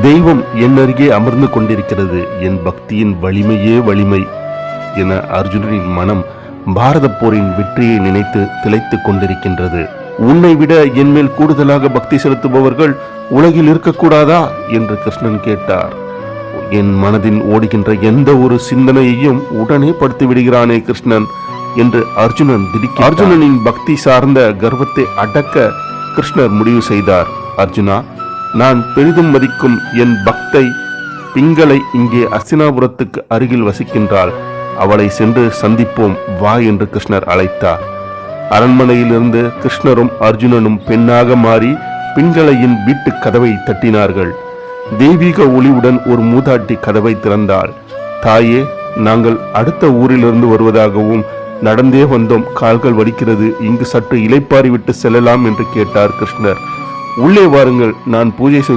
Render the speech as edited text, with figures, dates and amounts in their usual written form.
தெய்வம் என் அருகே அமர்ந்து கொண்டிருக்கிறது, என் பக்தியின் வலிமையே வலிமை என அர்ஜுனனின் மனம் பாரத போரின் வெற்றியை நினைத்து திளைத்துக் கொண்டிருக்கின்றது. உன்னை விட என் மேல் கூடுதலாக பக்தி செலுத்துபவர்கள் உலகில் இருக்கக்கூடாதா என்று கிருஷ்ணன் கேட்டார். என் மனதில் ஓடுகின்ற எந்த ஒரு சிந்தனையையும் உடனே படுத்தி விடுகிறானே கிருஷ்ணன் என்று அர்ஜுனன் திடுக்கிட்டார். அர்ஜுனனின் பக்தி சார்ந்த கர்வத்தை அடக்க கிருஷ்ணர் முடிவு செய்தார். அர்ஜுனா, நான் பெரிதும் மதிக்கும் என் பக்தை பிங்களை இங்கே அஸ்தினாபுரத்துக்கு அருகில் வசிக்கின்றாள். அவளை சென்று சந்திப்போம் வா என்று கிருஷ்ணர் அழைத்தார். அரண்மனையிலிருந்து கிருஷ்ணரும் அர்ஜுனனும் பெண்ணாக மாறி பிங்களையின் வீட்டு கதவை தட்டினார்கள். தெய்வீக ஒளிவுடன் ஒரு மூதாட்டி கதவை திறந்தாள். தாயே, நாங்கள் அடுத்த ஊரிலிருந்து வருவதாகவும் நடந்தே வந்தோம், கால்கள் வலிக்கிறது, இங்கு சற்று இளைப்பாறி விட்டு செல்லலாம் என்று கேட்டார் கிருஷ்ணர். உள்ளே வாருங்கள், நான் பூஜை செய்து